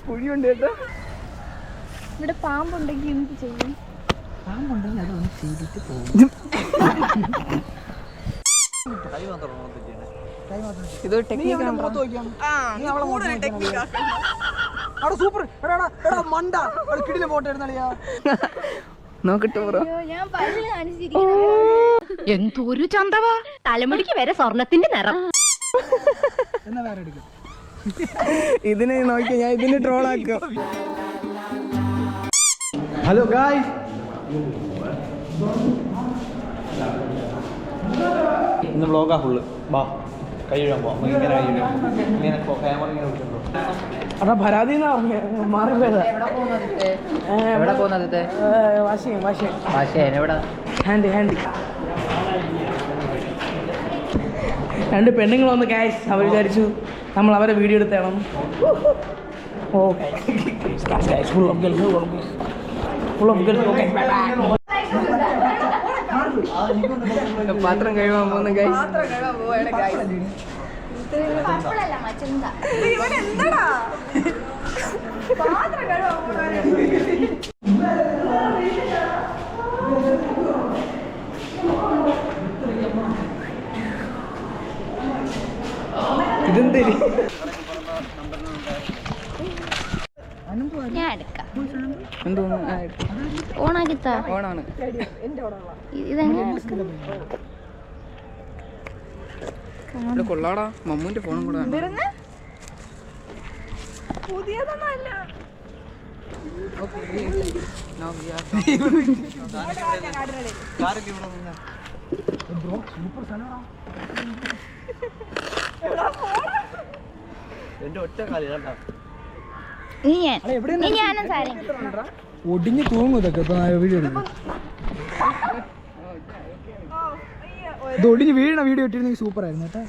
കുഴിയുണ്ട് കേട്ടോ. ഇവിടെ പാമ്പുണ്ടെങ്കിൽ എന്ത് ചെയ്യും? പാമ്പുണ്ടെങ്കിൽ അതൊന്ന് ചെയ്തിട്ട് പോകും. ഇത് ടെക്നിക്കാണ്. നോക്കട്ടെ ബ്രോ. എന്തൊരു ചന്തവാ, തലമുടിക്ക് വരെ സ്വർണത്തിന്റെ നിറം. ഇതിനെ നോക്കിയാ ഞാൻ ഇതിന് ട്രോളാക്കും. ഹലോ ഗായ്സ്, ഇന്ന് വ്ളോഗാ ഫുള്ള്. ബാ കൈ കഴുകാൻ പോവാം. ഇങ്ങനെ കൈ കഴുകാം. ഇങ്ങനെ ക്യാമറ ഇങ്ങനെ വിളിച്ചോ. അതാ പരാതി മാറി പോയതാ. എവിടെ പോകുന്നത്? ഹാൻഡ് രണ്ട് പെണ്ണുങ്ങൾ വന്ന് ഗൈസ്. അവർ വിചാരിച്ചു നമ്മൾ അവരെ വീഡിയോ എടുത്തേണം. Oh full of girls. പാത്രം കഴുകാൻ പോകുന്ന ഗൈസ്. ഇതെന്തേരി ഞാൻ എടുക്കാം. എന്തോന്നു ഓണാക്കിത്താ. ഓണാണ്. ഇതെങ്ങനെ കൊള്ളാടാ. മമ്മൂന്റെ ഫോണും കൂടെ പുതിയതൊന്നല്ല. എന്റെ ഒറ്റ കാലി കേട്ടാ. ഒടിഞ്ഞു തൂങ്ങും ഇതൊക്കെ. വീഡിയോ ഇത് ഒടിഞ്ഞ് വീഴണ വീഡിയോ ഇട്ടിരുന്നെങ്കിൽ സൂപ്പർ ആയിരുന്നു കേട്ടോ.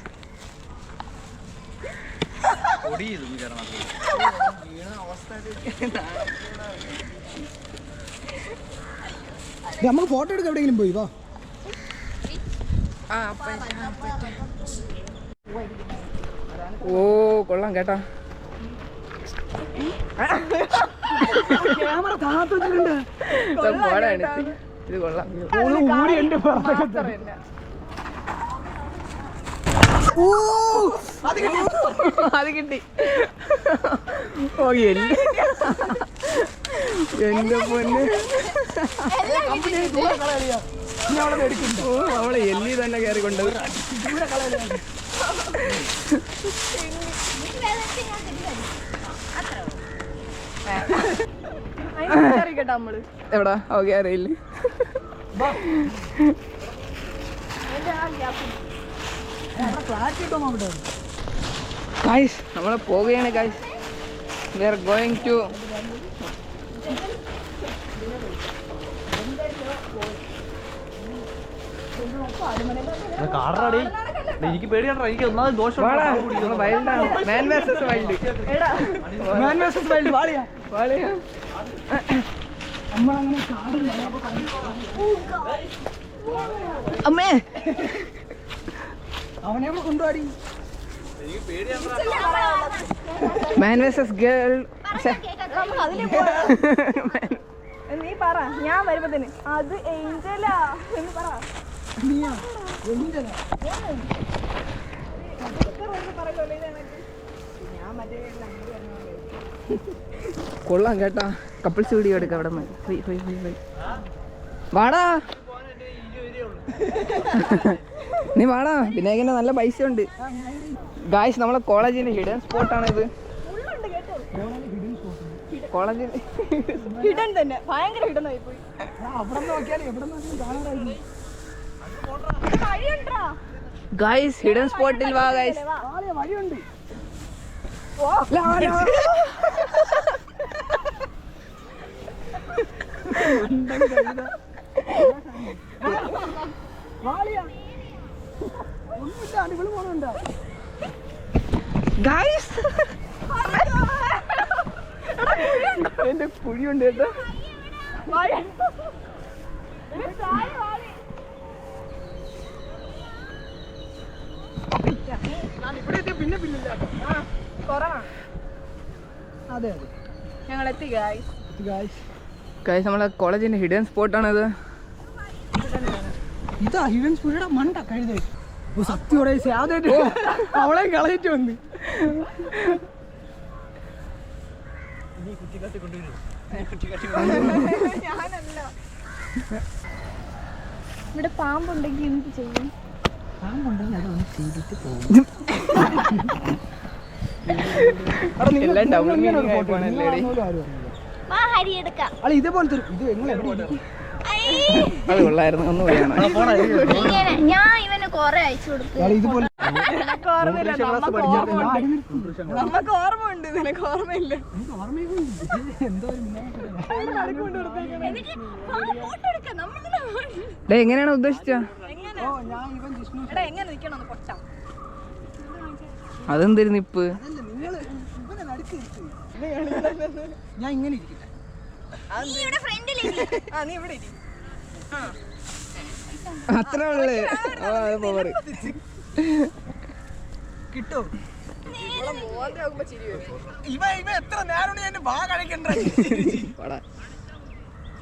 നമുക്ക് ഫോട്ടോ എടുക്കാം. എവിടെയെങ്കിലും പോയി വാ. ഓ കൊള്ളാം കേട്ടാ. ക്യാമറ താത്തിട്ടുണ്ട്. ഇത് കൊള്ളാം. അത് കിട്ടി. ഓ എന്റെ പൊന്ന്. അവളെ എല്ലി തന്നെ കയറിക്കൊണ്ടത്. എവിടാ? ഓക്കെ അറിയില്ല. ഗൈസ് നമ്മള് പോവുകയാണ് guys. We are going to കാറടി. എനിക്ക് പേടിയാ. എനിക്ക് ഒന്നാമത് ദോഷം. അമ്മേ അവനെ കൊണ്ടുപോടി. മാൻ വേഴ്സസ് ഗേൾ. നീ പറ. ഞാൻ വരുമ്പത്തിന് അത് ഏഞ്ചലാ എന്ന് പറ. കൊള്ളാം കേട്ടാ. കപ്പിൾസ് വീഡിയോ എടുക്കാം. അവിടെ വാടാ. നീ വാടാ. വിനായകന്റെ നല്ല പൈസ ഉണ്ട് ഗായ്സ്. നമ്മളെ കോളേജിന്റെ ഹിഡൻ സ്പോട്ടാണ് ഇത്. കോളേജിൽ ഹിഡൻ തന്നെ. ഭയങ്കര ഹിഡൻ ആയി പോയി. ഗായ്സ് ഹിഡൻ സ്പോട്ടിൽ വാ ഗായ്സ്. ഗായ്സ് എന്റെ കുഴിയുണ്ട് കേട്ടോ. പിന്നെ പിന്നില്ല. കൊറോണ. അതെ അതെ. ഞങ്ങൾ എത്തി ഗായ്സ്. ഗൈസ് നമ്മളെ കോളേജിന്റെ ഹിഡൻ സ്പോട്ടാണിത്. ഇതാ ഹിഡൻ സ്പോട്ടാ മണ്ട കഴുത. സത്യോടെ ആദ്യമായിട്ട് അവളെ കളയിട്ട് വന്ന് ഞാനല്ല. ഇവിടെ പാമ്പുണ്ടെങ്കിൽ എന്ത് ചെയ്യും? പാമ്പുണ്ടെങ്കിൽ അതൊന്ന് ചെയ്തിട്ട് പോകും. ഇതേപോലത്തെ ഇത് എങ്ങനെ അത് കൊള്ളായിരുന്നു. ഒന്നും ഞാൻ ഇവന് കൊറേ അയച്ചു കൊടുത്തു. ഇതുപോലെ നമുക്ക് ഓർമ്മ ഉണ്ട്, നിനക്ക് ഓർമ്മയില്ല. എങ്ങനെയാണ് ഉദ്ദേശിച്ച? എങ്ങനെ നിക്കണം പൊട്ടാ? അതെന്തായിരുന്നു ഇപ്പ്? ഞാൻ ഇങ്ങനെ ഇരിക്കട്ടെ. നീ ഇവിടെ ഇരി. അത്ര ഉള്ളു. കിട്ടോ ഇവ എത്ര നേരം എന്നെ ബാ കഴിക്കണ്ട.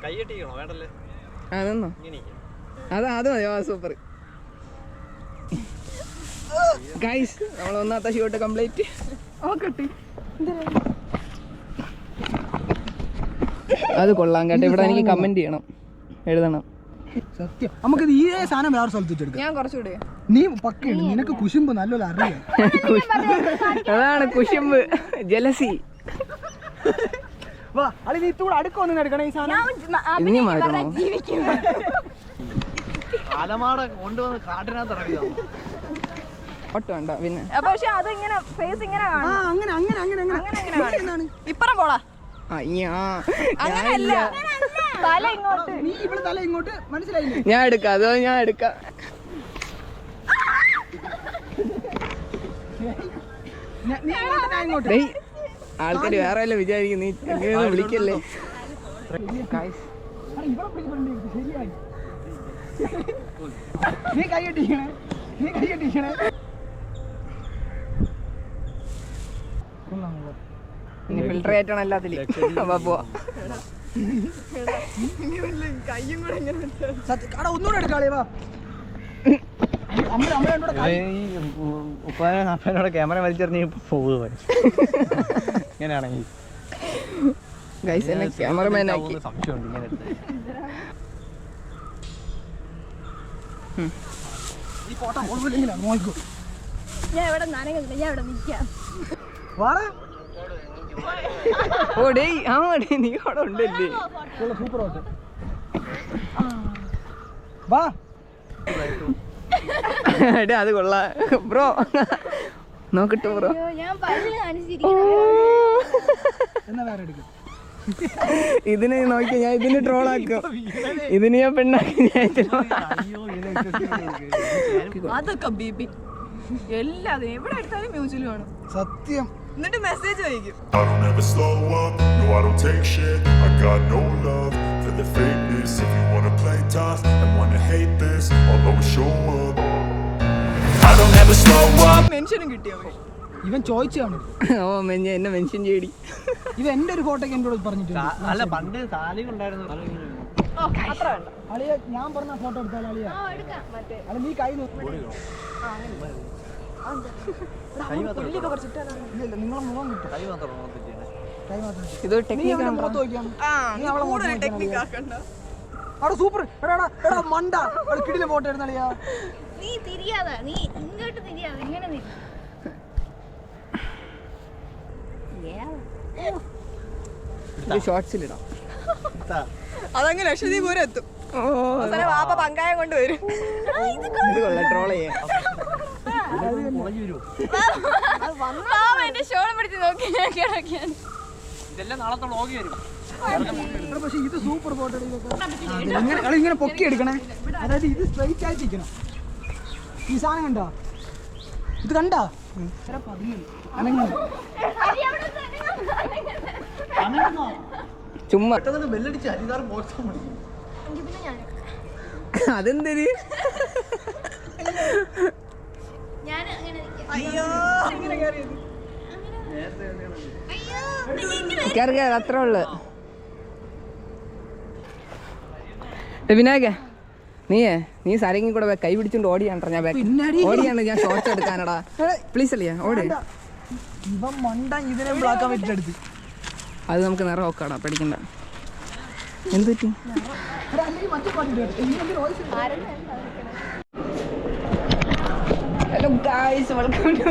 കൈയ്യട്ടിക്കണോ വേണ്ടല്ലേ? അതെന്നോ അത് മതി. Super guys. നമ്മൾ ഒന്നാമത്തെ ഷൂട്ട് കംപ്ലീറ്റ്. അത് കൊള്ളാം കേട്ടോ. ഇവിടെ എനിക്ക് കമന്റ് ചെയ്യണം, എഴുതണം. സത്യം നമുക്കിത് ഈ സാധനം വേറെ സ്ഥലത്ത് വെച്ചെടുക്കാം. ഞാൻ കുറച്ചുകൂടെ നീ പക്കയാണ്, നിനക്ക് കുശുമ്പ് നല്ലപോലെ അറിയാം. അതാണ് കുശുമ്പ്, ജലസി. വാ അളി നീ ഇത്തൂടെ അടുക്കൊന്നും എടുക്കണം ഈ സാധനം. ഇനി മാറ്റണോ? ആലമാട കൊണ്ടുവന്ന് കാട്ടിനകത്ത് ഇറങ്ങിയതാണ്. ഫോട്ടോ വേണ്ട പിന്നെ. പക്ഷെ അത് ഇങ്ങനെ ഫേസ് ഇങ്ങനെ കാണും. അങ്ങനെ അങ്ങനെ അങ്ങനെ അങ്ങനെ ഇപ്പറം പോടാ. അങ്ങനെയല്ല, തല ഇങ്ങോട്ട്. നീ ഇവിടെ തല ഇങ്ങോട്ട്, മനസ്സിലായില്ലേ? ഞാൻ എടുക്കാം. അതോ ഞാൻ എടുക്കാം. നീ ഇങ്ങോട്ട്, ഞാൻ ഇങ്ങോട്ട്. ആൾക്കാര് വേറെ വല്ല വിചാരിക്കും. നീ എങ്ങനെയൊന്നും വിളിക്കല്ലേ. ശരിയായി. നീ കൈയ്യട്ടിക്കണേ, നീ കൈയ്യട്ടിക്കണേ. ഇനി ഫിൽട്ടർ ആയിട്ടാണ് എല്ലാത്തിലും. പോവാ. ഒന്നുകൂടെ എടുക്കാളേ. വാ ഉപ്പാനോട് ക്യാമറ വലിച്ചെറിഞ്ഞ് പോകുക ഇങ്ങനെയാണെങ്കിൽ. ഗൈസ് എന്നെ ക്യാമറമാൻ ആക്കി. സംശയമുണ്ട് ഇങ്ങനെ ഈ ഫോട്ടോ നോക്കൂ. ഞാൻ ഇവിടെ നനയുന്നില്ല, ഞാൻ ഇവിടെ നിൽക്കാം. ഓ ഡേയ്, ആ ഡേ നീ അവിടെ ഉണ്ടല്ലേ. Super photo. വാ അത് കൊള്ളാം ബ്രോ. നോക്കട്ടെ ബ്രോ. ഞാൻ പല്ല് കാണിച്ചിരിക്കുന്നു. എന്നാ വേറെ എടുക്കും. ഇതിന് നോക്കിയാ ഞാൻ ഇതിന് ട്രോളാക്കും. ഇതിന് ഞാൻ പെണ്ണാക്കി. അതൊക്കെ ബീബി എല്ലാതും എവിടെ എടുത്താലും മ്യൂസിലും ആണ്. സത്യം. എന്നിട്ട് മെസ്സേജ് വായിക്കും. I don't ever slow up, no I don't take shit. I got no love for the fakeness. If you wanna play tough and wanna hate this, I'll always show up. I don't ever slow up. മെൻഷനും കിട്ടിയോ? ഇവൻ ചോദിച്ചാണ്. ഓ എന്നെ mention ചെയ്യടി. ഇവൻ എന്റെ ഒരു photo എന്നോട് പറഞ്ഞിട്ടുണ്ട്. അല്ല പണ്ട് താലിക ഉണ്ടായിരുന്നു. അത്ര വേണ്ട. അളിയ ഞാൻ പറഞ്ഞ ഫോട്ടോ എടുത്താലോ അളിയ? അല്ല നീ കൈ നോക്കി. നിങ്ങളെ മുഖം കിട്ടും. കൈ മാത്രം കൈ മാത്രം. ഇത് ടെക്നിക്കാണ്. മുഖത്ത് നോക്കിയാണ്. അവിടെ സൂപ്പർ. എടാ മണ്ട കിടിലെ ഫോട്ടോ എടുത്താളിയാ. നീ തിരിയാതെ, നീ ഇങ്ങോട്ട് തിരിയാതെ, ഇങ്ങനെ നീ. ഇത് ഷോർട്സിലിടാം. അതങ്ങനെ ലക്ഷദ്വീപ് പൂരം എത്തും. വാപ്പ പങ്കായം കൊണ്ട് വരും. ഇത് കൊള്ളാം, ട്രോൾ ചെയ്യാം. എന്റെ ഷോളം പിടിച്ച് നോക്കി ഇതെല്ലാം നാളത്തെ വ്ളോഗ് വരും. പക്ഷെ ഇത് സൂപ്പർ ഫോട്ടോ. ഇങ്ങനെ പൊക്കി എടുക്കണേ. അതായത് ഇത് സ്ട്രൈറ്റ് ആയിട്ടിരിക്കണം. ഈ സാധനം കണ്ടോ? ഇത് കണ്ടോ? ചുമ്മാ ബെല്ലടിച്ച് ഹരിതാർ മോശം മതി. അതെന്തര്? ഞാൻ അങ്ങനെ അയ്യോ കയറി അത്രേ ഉള്ളു. വിനായക നീ സരങ്ങി കൂടെ കൈ പിടിച്ചോണ്ട് ഓടിയാണ്ടാ ഞാൻ ഓടിയാണ് ഞാൻ ഷോർട്സ് എടുക്കാനടാ. പ്ലീസ് അല്ലേ ഓടി. ഇവൻ മണ്ട ഇതിനെ ബ്ലാക്കാൻ പറ്റിയെടുത്ത്. അത് നമുക്ക് നിറ നോക്കാടാ, പഠിക്കണ്ട. എന്ത് പറ്റി? Hello guys, welcome to